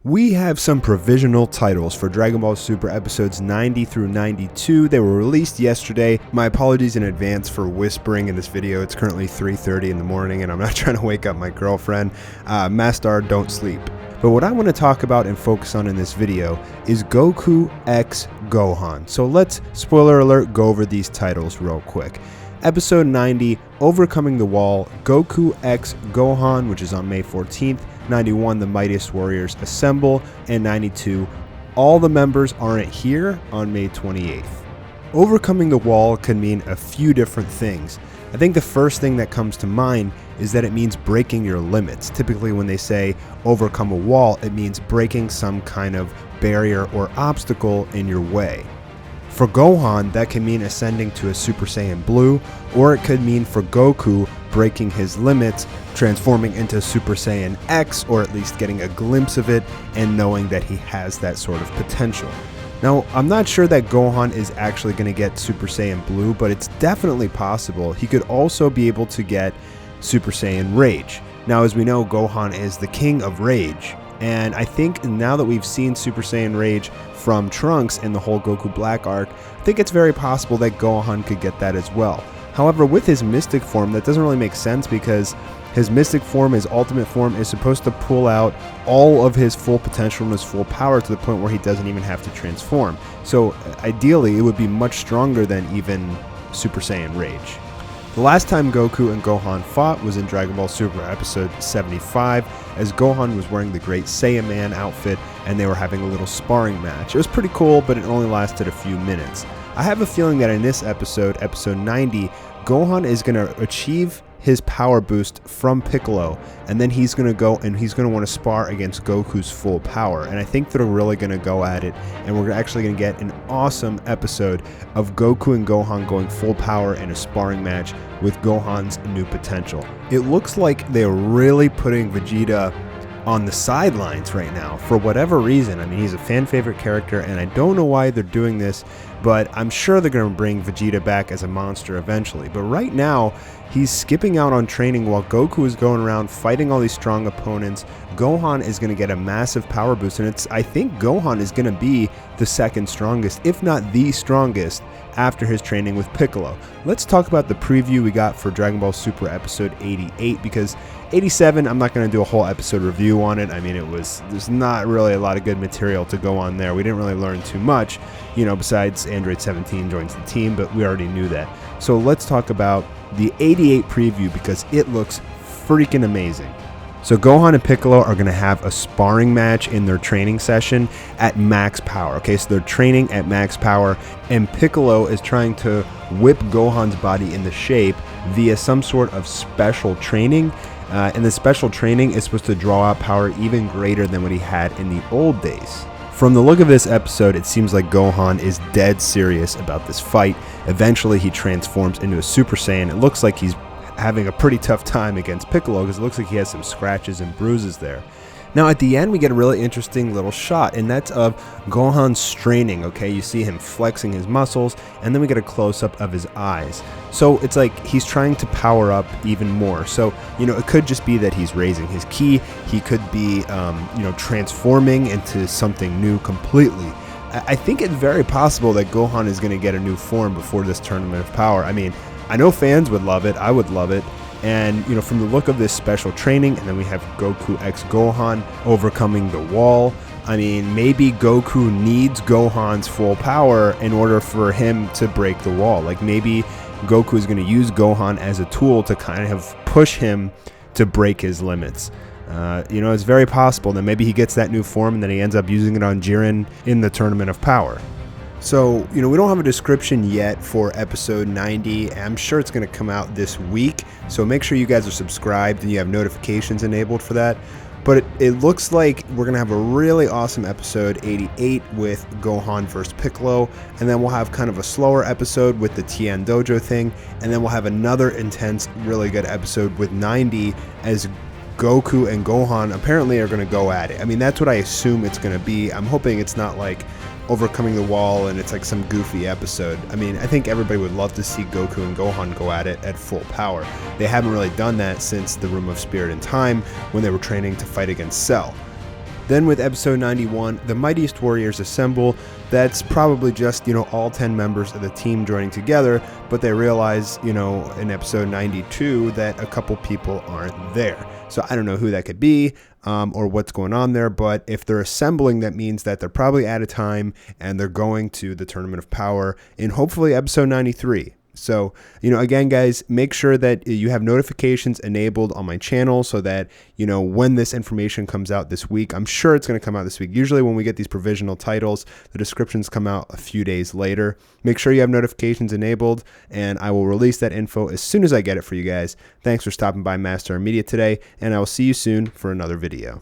We have some provisional titles for Dragon Ball Super episodes 90 through 92. They were released yesterday. My apologies in advance for whispering in this video. It's currently 3:30 in the morning and I'm not trying to wake up my girlfriend. Mastar, don't sleep. But what I want to talk about and focus on in this video is Goku X Gohan. So let's, spoiler alert, go over these titles real quick. Episode 90, Overcoming the Wall, Goku X Gohan, which is on May 14th. 91, The Mightiest Warriors Assemble, and 92, all the members aren't here on May 28th. Overcoming the wall can mean a few different things. I think the first thing that comes to mind is that it means breaking your limits. Typically when they say overcome a wall, it means breaking some kind of barrier or obstacle in your way. For Gohan, that can mean ascending to a Super Saiyan Blue, or it could mean for Goku breaking his limits, transforming into Super Saiyan X, or at least getting a glimpse of it and knowing that he has that sort of potential. Now, I'm not sure that Gohan is actually going to get Super Saiyan Blue, but it's definitely possible. He could also be able to get Super Saiyan Rage. Now, as we know, Gohan is the king of Rage. And I think now that we've seen Super Saiyan Rage from Trunks in the whole Goku Black arc, I think it's very possible that Gohan could get that as well. However, with his Mystic form, that doesn't really make sense because his Mystic form, his ultimate form, is supposed to pull out all of his full potential and his full power to the point where he doesn't even have to transform. So ideally, it would be much stronger than even Super Saiyan Rage. The last time Goku and Gohan fought was in Dragon Ball Super episode 75, as Gohan was wearing the Great Saiyaman outfit and they were having a little sparring match. It was pretty cool, but it only lasted a few minutes. I have a feeling that in this episode, episode 90, Gohan is going to achieve his power boost from Piccolo, and then he's going to go and he's going to want to spar against Goku's full power. And I think they're really going to go at it, and we're actually going to get an awesome episode of Goku and Gohan going full power in a sparring match with Gohan's new potential. It looks like they're really putting Vegeta on the sidelines right now for whatever reason. I mean, he's a fan favorite character, and I don't know why they're doing this, but I'm sure they're going to bring Vegeta back as a monster eventually. But right now, he's skipping out on training while Goku is going around fighting all these strong opponents. Gohan is going to get a massive power boost, and I think Gohan is going to be the second strongest, if not the strongest, after his training with Piccolo. Let's talk about the preview we got for Dragon Ball Super episode 88, because 87, I'm not going to do a whole episode review on it. I mean, there's not really a lot of good material to go on there. We didn't really learn too much, besides Android 17 joins the team, but we already knew that. So let's talk about the 88 preview because it looks freaking amazing. So Gohan and Piccolo are going to have a sparring match in their training session at max power. Okay, so they're training at max power, and Piccolo is trying to whip Gohan's body into shape via some sort of special training. And the special training is supposed to draw out power even greater than what he had in the old days. From the look of this episode, it seems like Gohan is dead serious about this fight. Eventually, he transforms into a Super Saiyan. It looks like he's having a pretty tough time against Piccolo because it looks like he has some scratches and bruises there. Now at the end we get a really interesting little shot, and that's of Gohan straining. Okay, you see him flexing his muscles, and then we get a close-up of his eyes. So it's like he's trying to power up even more. So it could just be that he's raising his ki. He could be transforming into something new completely. I think it's very possible that Gohan is going to get a new form before this Tournament of Power. I mean, I know fans would love it. I would love it. And, from the look of this special training, and then we have Goku X Gohan overcoming the wall. I mean, maybe Goku needs Gohan's full power in order for him to break the wall. Like maybe Goku is going to use Gohan as a tool to kind of push him to break his limits. It's very possible that maybe he gets that new form and then he ends up using it on Jiren in the Tournament of Power. So, we don't have a description yet for episode 90. I'm sure it's going to come out this week. So make sure you guys are subscribed and you have notifications enabled for that. But it looks like we're going to have a really awesome episode 88 with Gohan versus Piccolo. And then we'll have kind of a slower episode with the Tien Dojo thing. And then we'll have another intense, really good episode with 90 as Goku and Gohan apparently are going to go at it. I mean, that's what I assume it's going to be. I'm hoping it's not like overcoming the wall and it's like some goofy episode. I mean, I think everybody would love to see Goku and Gohan go at it at full power. They haven't really done that since the Room of Spirit and Time when they were training to fight against Cell. Then with episode 91, the Mightiest Warriors assemble. That's probably just, all 10 members of the team joining together, but they realize, in episode 92 that a couple people aren't there. So I don't know who that could be or what's going on there, but if they're assembling, that means that they're probably out of time and they're going to the Tournament of Power in hopefully episode 93. So, again, guys, make sure that you have notifications enabled on my channel so that, when this information comes out this week, I'm sure it's going to come out this week. Usually when we get these provisional titles, the descriptions come out a few days later. Make sure you have notifications enabled, and I will release that info as soon as I get it for you guys. Thanks for stopping by Maststar Media today, and I will see you soon for another video.